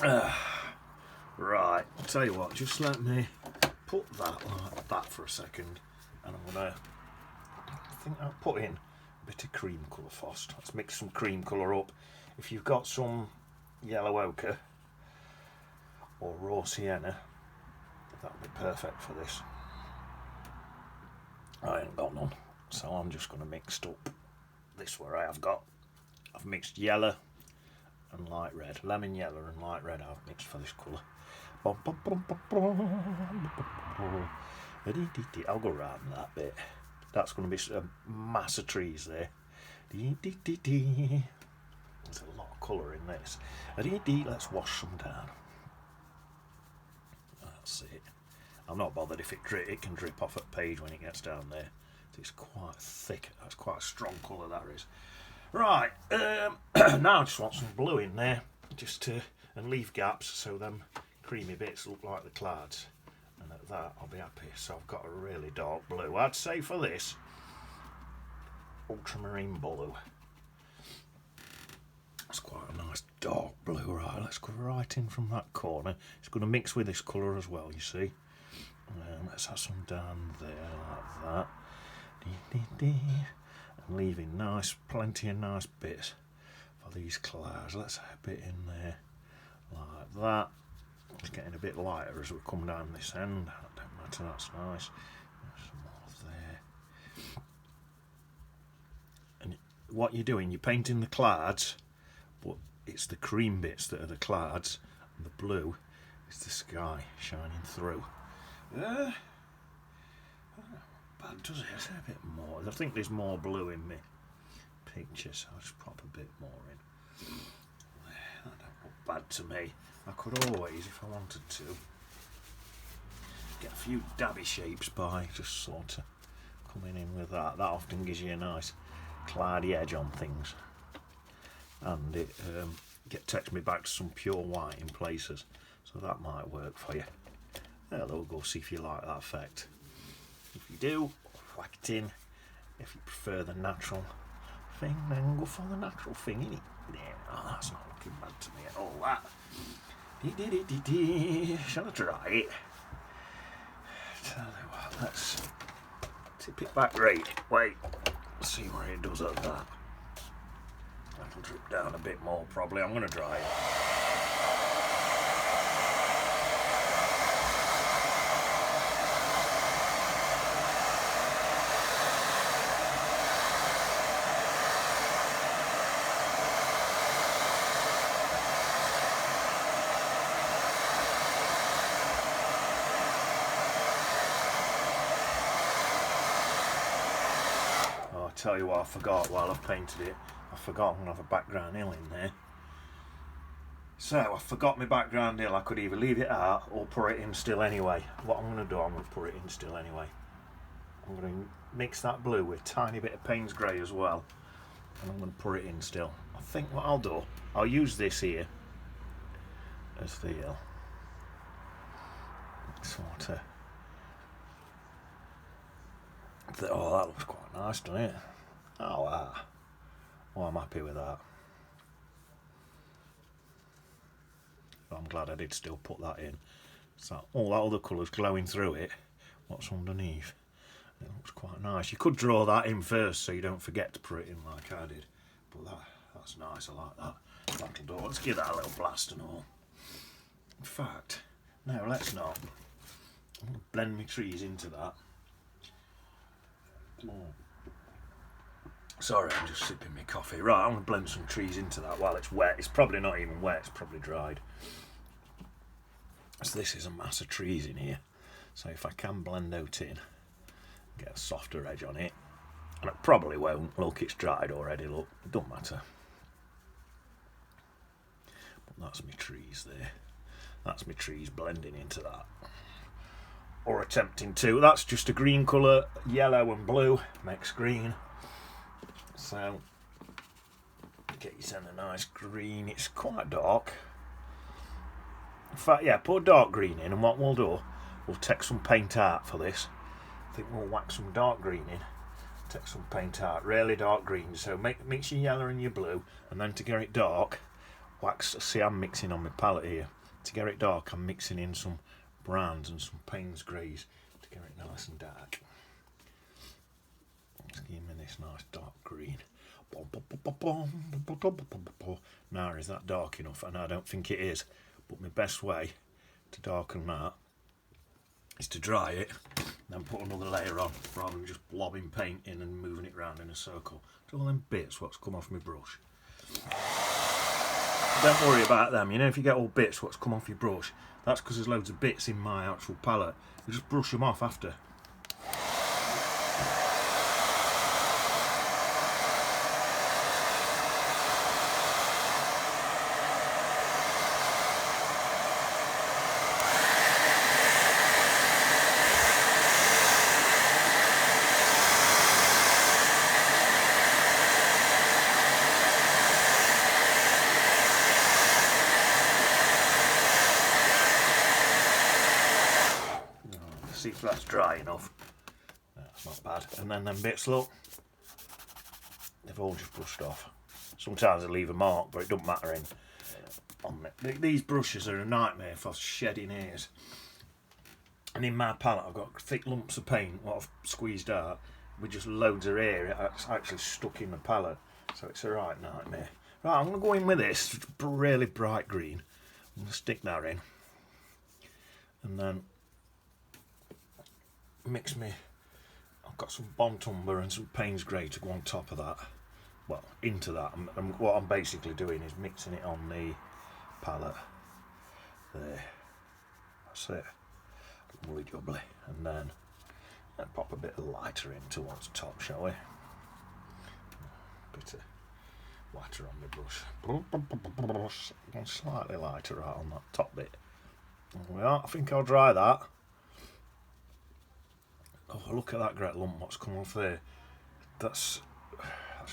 Right, I'll tell you what, just let me put that like that for a second, and I'm gonna, I think I'll put in a bit of cream colour first. Let's mix some cream colour up. If you've got some yellow ochre or raw sienna, that'll be perfect for this. I ain't got none, so I'm just going to mix up this where I've mixed yellow and light red, lemon yellow and light red I've mixed for this colour. I'll go round that bit. That's going to be a mass of trees there. There's a lot of colour in this. Let's wash some down. That's it. I'm not bothered if it can drip off at page when it gets down there. It's quite thick. That's quite a strong colour, that is. Right, now I just want some blue in there, and leave gaps so them creamy bits look like the clouds. And at that, I'll be happy. So I've got a really dark blue. I'd say for this, ultramarine blue. That's quite a nice dark blue. Right, let's go right in from that corner. It's going to mix with this colour as well, you see. Let's have some down there like that. And leaving plenty of nice bits for these clouds. Let's have a bit in there like that. It's getting a bit lighter as we come down this end. That don't matter, that's nice. There's some more there. And what you're doing, you're painting the clouds, but it's the cream bits that are the clouds, and the blue is the sky shining through. Bad, does it? Is there a bit more? I think there's more blue in me picture, so I'll just pop a bit more in. That don't look bad to me. I could always, if I wanted to, get a few dabby shapes by just sort of coming in with that. That often gives you a nice cloudy edge on things, and it takes me back to some pure white in places, so that might work for you. There we'll go, see if you like that effect. If you do, whack it in. If you prefer the natural thing, then go for the natural thing, innit? Yeah, oh, that's not looking bad to me at all, that. Shall I try it? Tell you what, let's tip it back right. Wait, see where it does at that. That'll drip down a bit more probably. I'm going to dry it. Tell you what, I forgot while I've painted it, I forgot I'm going to have a background hill in there. So I forgot my background hill. I could either leave it out or put it in still anyway. What I'm going to do, I'm going to put it in still anyway. I'm going to mix that blue with a tiny bit of Payne's Grey as well, and I'm going to put it in still. I think what I'll do, I'll use this here as the hill. Sort of. Oh, that looks quite nice, doesn't it? Oh, wow. Well, I'm happy with that. But I'm glad I did still put that in. So all that other colour's glowing through it. What's underneath? It looks quite nice. You could draw that in first so you don't forget to put it in like I did. But that's nice, I like that. That'll do. Let's give that a little blast and all. In fact, no, let's not. I'm going to blend my trees into that. Sorry, I'm just sipping my coffee. Right, I'm going to blend some trees into that while it's wet. It's probably not even wet, it's probably dried. So this is a mass of trees in here. So if I can blend out in, get a softer edge on it, and it probably won't. Look, it's dried already, look. It don't matter. But that's my trees there. That's my trees blending into that. Or attempting to. That's just a green colour, yellow and blue makes green. So get yourself a nice green. It's quite dark. In fact, yeah, put dark green in, and what we'll do, we'll take some paint out for this. I think we'll whack some dark green in. Take some paint out, really dark green. So mix your yellow and your blue, and then to get it dark, wax. See, I'm mixing on my palette here. To get it dark, I'm mixing in some browns and some Payne's greys to get it nice and dark. Let's give me this nice dark green. Now, is that dark enough? And I don't think it is. But my best way to darken that is to dry it, then put another layer on, rather than just blobbing paint in and moving it round in a circle. So all them bits what's come off my brush. Don't worry about them. You know, if you get all bits what's come off your brush, that's because there's loads of bits in my actual palette. You just brush them off after. See if that's dry enough. That's not bad. And then them bits, look, they've all just brushed off. Sometimes I leave a mark, but it doesn't matter on it. These brushes are a nightmare for shedding hairs. And in my palette, I've got thick lumps of paint, what I've squeezed out, with just loads of hair. It's actually stuck in the palette, so it's a right nightmare. Right, I'm going to go in with this really bright green. I'm going to stick that in, and then mix me. I've got some Watercolour and some Payne's grey to go on top of that. Well, into that. And what I'm basically doing is mixing it on the palette. There. That's it. Lovely jubbly. And then pop a bit of lighter in towards the top, shall we? Bit of lighter on the brush. And slightly lighter right on that top bit. There we are. I think I'll dry that. Oh, look at that great lump what's come off there. That's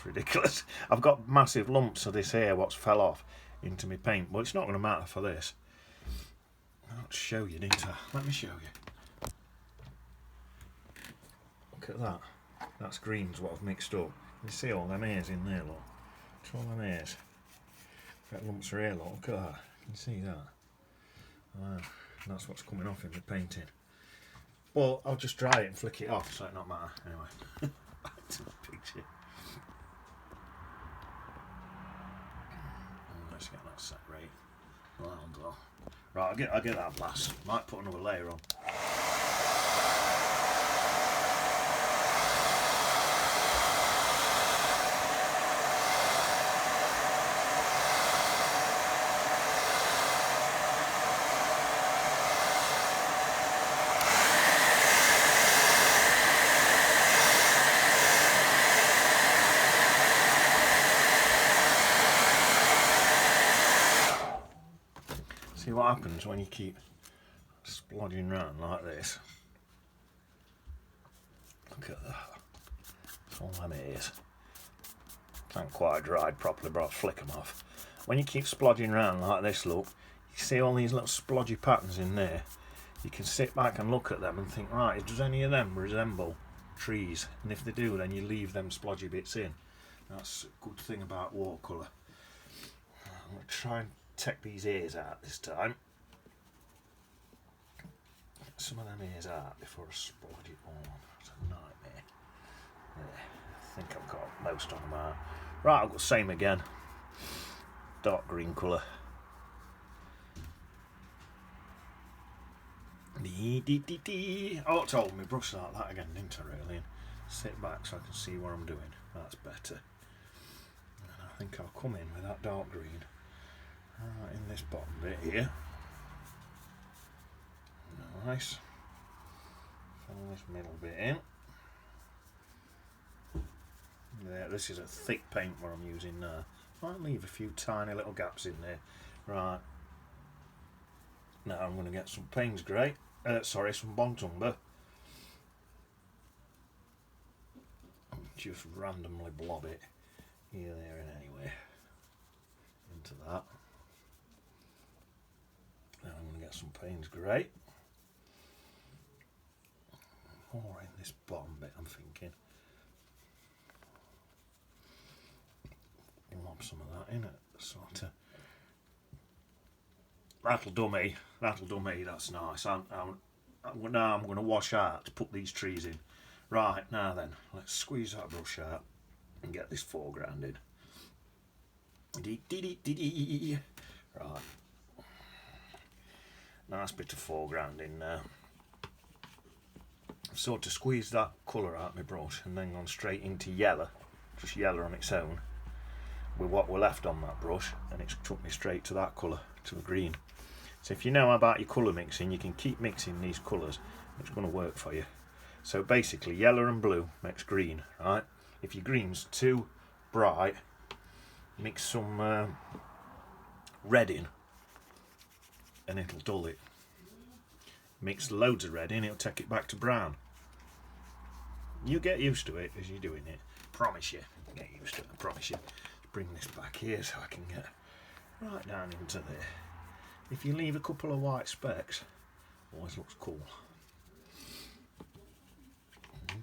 ridiculous. I've got massive lumps of this hair what's fell off into my paint, but it's not going to matter for this. I'll show you, didn't I? Let me show you. Look at that. That's greens what I've mixed up. You see all them hairs in there, look. See all them hairs. Got lumps of hair, look at that. You can see that. Wow. That's what's coming off in the painting. Well, I'll just dry it and flick it off, so it not matter. Anyway, back to the picture. Let's get that set right. Well, right, I'll get that blast. Might put another layer on. See what happens when you keep splodging around like this. Look at that. That's all them is. Can't quite dried properly, but I'll flick them off. When you keep splodging around like this, look, you see all these little splodgy patterns in there. You can sit back and look at them and think, right, does any of them resemble trees? And if they do, then you leave them splodgy bits in. That's a good thing about watercolour. I'm going to try and take these ears out this time. Get some of them ears out before I splodge it on. It's a nightmare. There. I think I've got most of them out. Right, I'll go same again. Dark green colour. I ought to hold my brush like that again, didn't I, really? And sit back so I can see what I'm doing. That's better. And I think I'll come in with that dark green. In this bottom bit here. Nice. Fill this middle bit in. There, this is a thick paint what I'm using now. Might leave a few tiny little gaps in there. Right. Now I'm going to get some Payne's grey. Some Watercolour. Just randomly blob it here, there, and anywhere into that. Now I'm going to get some Payne's grey. More in this bottom bit, I'm thinking. Lob some of that in it, sort of That'll do me. That'll do me. That's nice. Now I'm going to wash out to put these trees in. Right, now then, let's squeeze that brush out and get this foreground in. Right. Nice bit of foreground in now. I've sort of squeezed that colour out of my brush and then gone straight into yellow, just yellow on its own, with what we're left on that brush, and it's took me straight to that colour, to the green. So if you know about your colour mixing, you can keep mixing these colours, it's going to work for you. So basically yellow and blue makes green, right? If your green's too bright, mix some red in and it'll dull it. Mix loads of red in, it'll take it back to brown. You get used to it as you're doing it. Promise you, get used to it, I promise you. Bring this back here so I can get right down into there. If you leave a couple of white specks, always looks cool.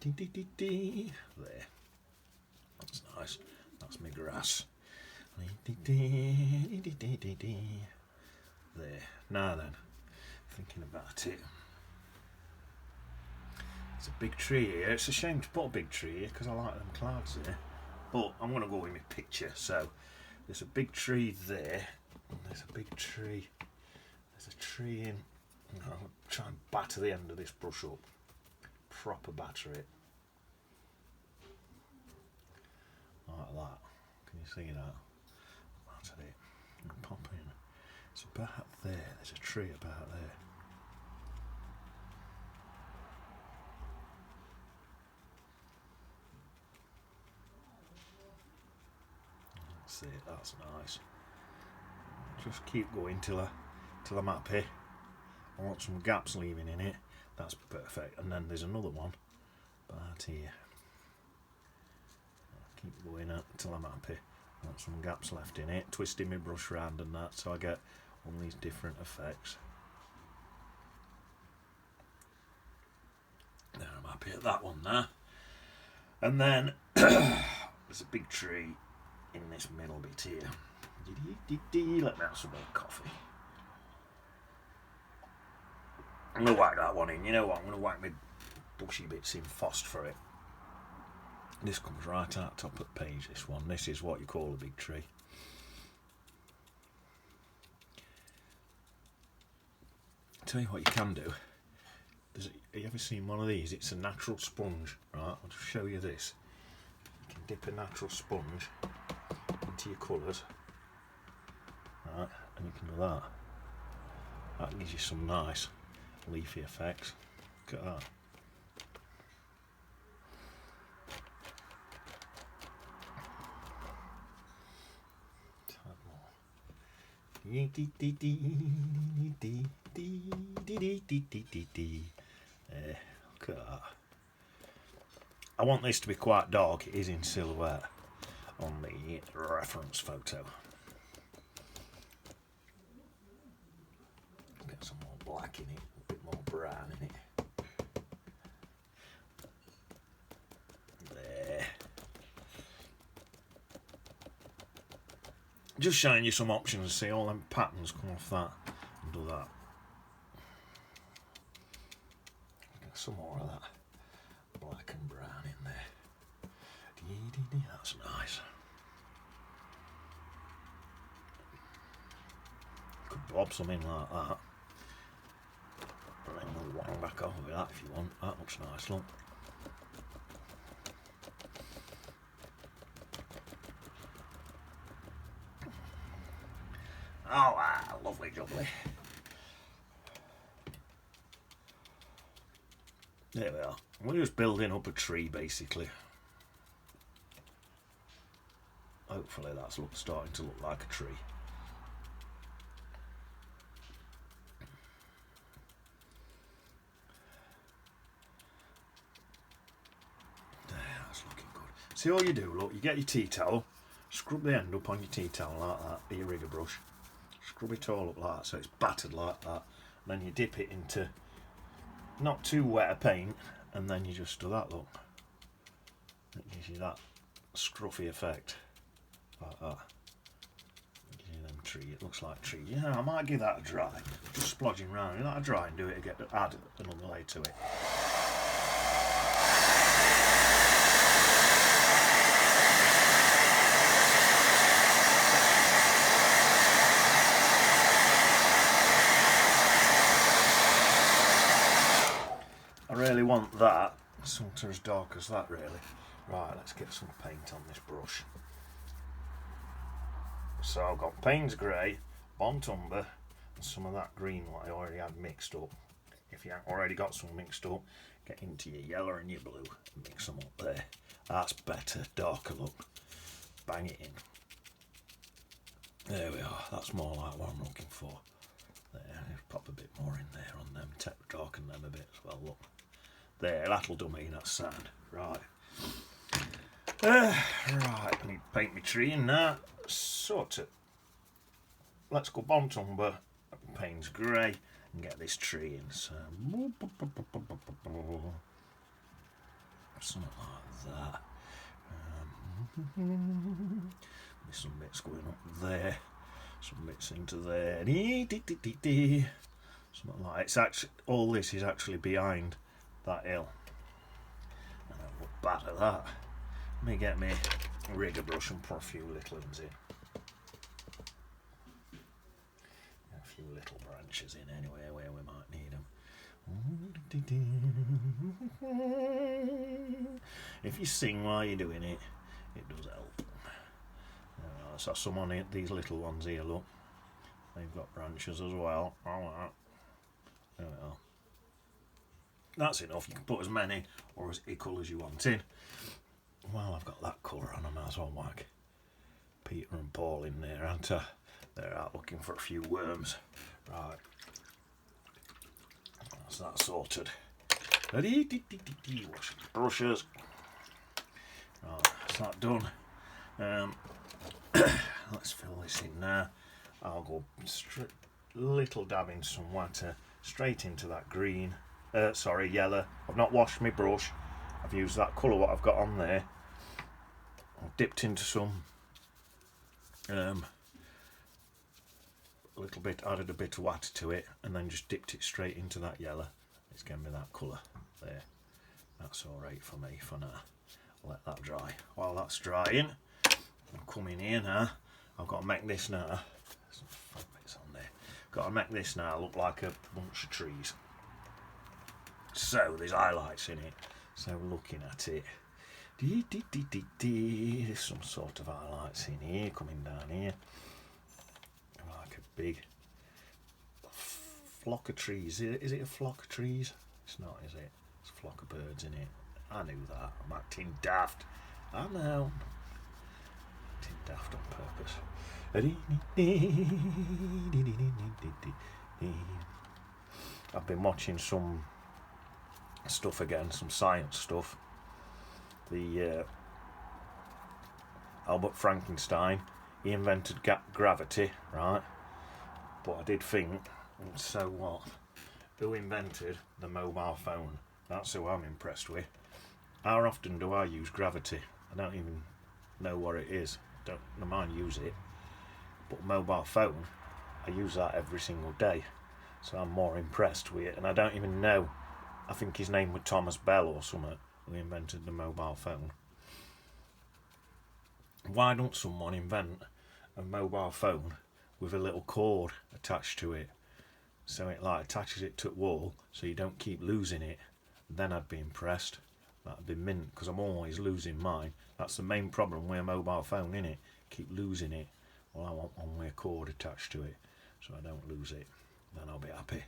There. That's nice. That's my grass. There. Now then, thinking about it. It's a big tree here. It's a shame to put a big tree here because I like them clouds there. But I'm going to go with my picture. So there's a big tree there. And there's a big tree. There's a tree in. I'll try and batter the end of this brush up. Proper batter it. Like that. Can you see that? Batter it. And pop in. It's about there. There's a tree about there. That's it. That's nice. Just keep going till I'm happy. I want some gaps leaving in it. That's perfect. And then there's another one about here. I'll keep going until I'm happy. I want some gaps left in it. Twisting my brush round and that, so I get all these different effects. There, I'm happy at that one now. And then there's a big tree in this middle bit here. Let me have some more coffee. I'm going to whack that one in. You know what? I'm going to whack my bushy bits in first for it. This comes right out top of the page, this one. This is what you call a big tree. I'll tell you what you can do. Have you ever seen one of these? It's a natural sponge, right? I'll just show you this. You can dip a natural sponge into your colours, right? And you can do that. That gives you some nice leafy effects. Look at that. Look at that. I want this to be quite dark. It is in silhouette on the reference photo. Get some more black in it, a bit more brown in it. There. Just showing you some options. See all them patterns come off that and do that. Get some more of that black and brown in there. That's nice. Could bob some in like that. And then we'll wang back over with that if you want. That looks nice, look. Oh, wow, lovely jubbly. There we are. We're just building up a tree, basically. Hopefully that's starting to look like a tree. There, that's looking good. See all you do, look, you get your tea towel, scrub the end up on your tea towel like that, with your rigger brush. Scrub it all up like that, so it's battered like that. And then you dip it into not too wet a paint, and then you just do that, look. It gives you that scruffy effect, like that. It gives you them tree. It looks like tree. Yeah, I might give that a try. Just splodging round. Give that a try and do it again. Add another layer to it. I really want that. Something as dark as that, really. Right, let's get some paint on this brush. So I've got Payne's Grey, Burnt Umber, and some of that green what I already had mixed up. If you haven't already got some mixed up, get into your yellow and your blue and mix them up there. That's better, darker look. Bang it in. There we are, that's more like what I'm looking for. There, pop a bit more in there on them, darken them a bit as well, look. There, that'll do me, that's sound. Right. Right, I need to paint my tree in now. Sort of. Let's go Burnt Umber, Payne's Grey, and get this tree in. So, something like that. There's some bits going up there, some bits into there. Something like it's actually all this is actually behind that hill. I don't look bad at that. Let me get my rigger brush and put a few little ones in. A few little branches in anyway where we might need them. If you sing while you're doing it, it does help. So some on it, these little ones here, look. They've got branches as well. There we are. That's enough. You can put as many or as equal as you want in. Well, I've got that colour on, I might as well whack Peter and Paul in there, aren't I? They're out looking for a few worms. Right. That's that sorted. Wash brushes. Right, that's that done. Let's fill this in now. I'll go little dab in some water straight into that green. Yellow. I've not washed my brush. I've used that colour what I've got on there. I've dipped into some a little bit, added a bit of water to it, and then just dipped it straight into that yellow. It's given me that colour there. That's alright for me for now. I'll let that dry. While that's drying, I'm coming here now. I've got to make this now. Some fat bits on there. Got to make this now look like a bunch of trees. So there's highlights in it. So looking at it, there's some sort of highlights in here, coming down here, like a big flock of trees. Is it a flock of trees? It's not, is it? It's a flock of birds in it. I knew that. I'm acting daft. I know. Acting daft on purpose. I've been watching some stuff again, some science stuff. The Albert Frankenstein, he invented gravity, right? But I did think, so what? Who invented the mobile phone? That's who I'm impressed with. How often do I use gravity? I don't even know what it is. Don't mind use it. But mobile phone, I use that every single day. So I'm more impressed with it. And I don't even know. I think his name was Thomas Bell or something, who invented the mobile phone. Why don't someone invent a mobile phone with a little cord attached to it, so it like attaches it to the wall so you don't keep losing it? Then I'd be impressed. That'd be mint, because I'm always losing mine. That's the main problem with a mobile phone, innit? Keep losing it. Well, I want one with a cord attached to it so I don't lose it. Then I'll be happy.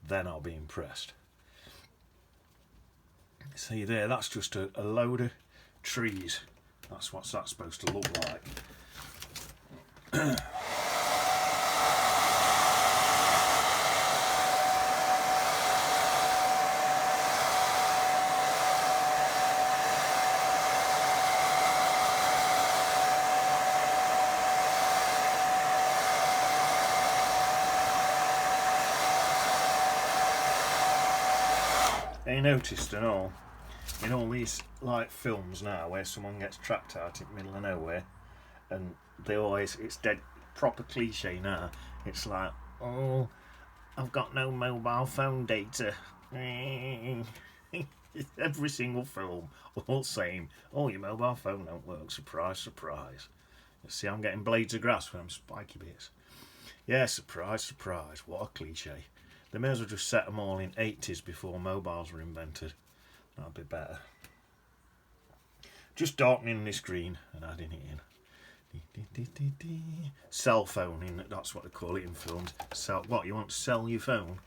Then I'll be impressed. See there, that's just a load of trees. That's what's that supposed to look like. You noticed and all, in all these like films now where someone gets trapped out in the middle of nowhere, and they always, it's dead, proper cliche now. It's like, oh, I've got no mobile phone data. Every single film, all same. Oh, your mobile phone don't work. Surprise, surprise. You see, I'm getting blades of grass when I'm spiky bits. Yeah, surprise, surprise. What a cliche. They may as well just set them all in 80s before mobiles were invented. That'd be better. Just darkening the screen and adding it in. Cell phoning, that's what they call it in films. What, you want to sell your phone?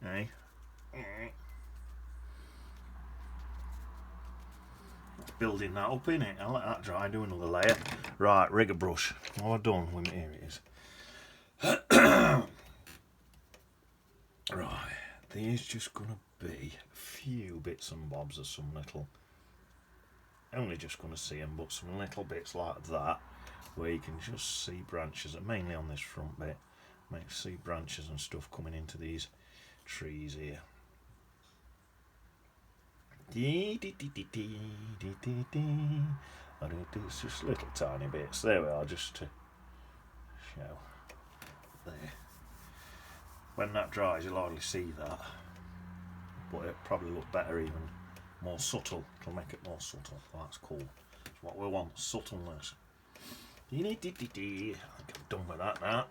Eh? Building that up, innit? I'll let that dry, do another layer. Right, rigger brush. All done. Here it is. Right, there's just going to be a few bits and bobs of some little, only just going to see them, but some little bits like that, where you can just see branches, mainly on this front bit, make see branches and stuff coming into these trees here. It's just little tiny bits. There we are, just to show. There. When that dries, you'll hardly see that, but it'll probably look better, even more subtle. It'll make it more subtle. That's cool. That's what we want, subtleness. I think I'm done with that now.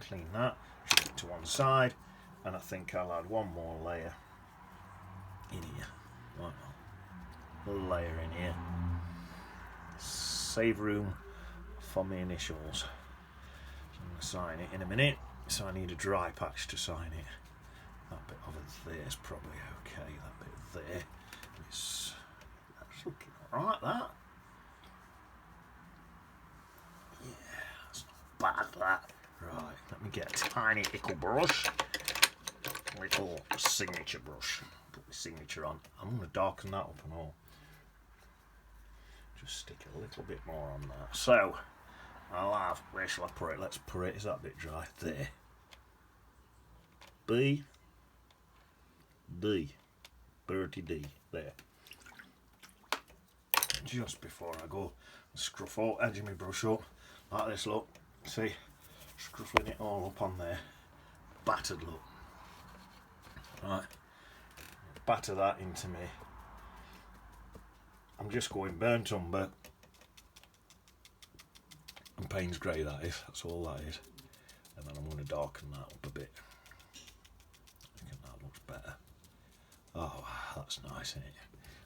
Clean that, shift it to one side, and I think I'll add one more layer in here. Right now. A little layer in here. Save room for my initials. So I'm going to sign it in a minute. So I need a dry patch to sign it. That bit over there is probably okay. That bit there is, that's looking alright, that. Yeah, that's not bad, that. Right, let me get a tiny little brush. Little signature brush. Put my signature on. I'm going to darken that up and all. Just stick a little bit more on that. So, I'll have, where shall I put it? Let's put it, is that bit dry? There. B. D. Bertie D. There. Just before I go, scruff all edge of my brush up, like this, look. See? Scruffing it all up on there. Battered look. Right. Batter that into me. I'm just going burnt umber and Payne's grey, that is. That's all that is. And then I'm going to darken that up a bit. I think that looks better. Oh, that's nice, isn't it?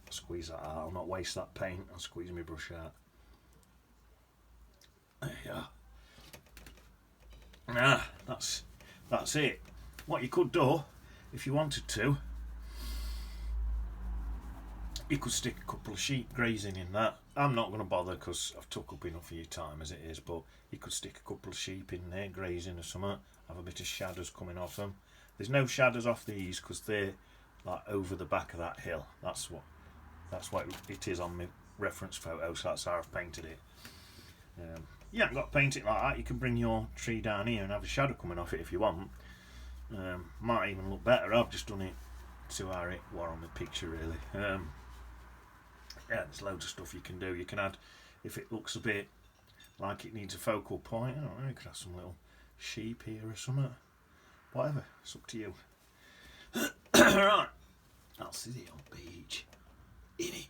I'll squeeze that out. I'll not waste that paint. I'll squeeze my brush out. There you are. Ah, that's it. What you could do, if you wanted to, you could stick a couple of sheep grazing in that. I'm not going to bother because I've took up enough of your time as it is, but you could stick a couple of sheep in there grazing or something, have a bit of shadows coming off them. There's no shadows off these because they're like over the back of that hill. That's what it is on my reference photo, so that's how I've painted it. You haven't got to paint it like that. You can bring your tree down here and have a shadow coming off it if you want. Might even look better. I've just done it to how it were on the picture, really. Yeah, there's loads of stuff you can do. You can add, if it looks a bit like it needs a focal point, I don't know, you could have some little sheep here or something. Whatever, it's up to you. Right, I'll see you on the beach. In it.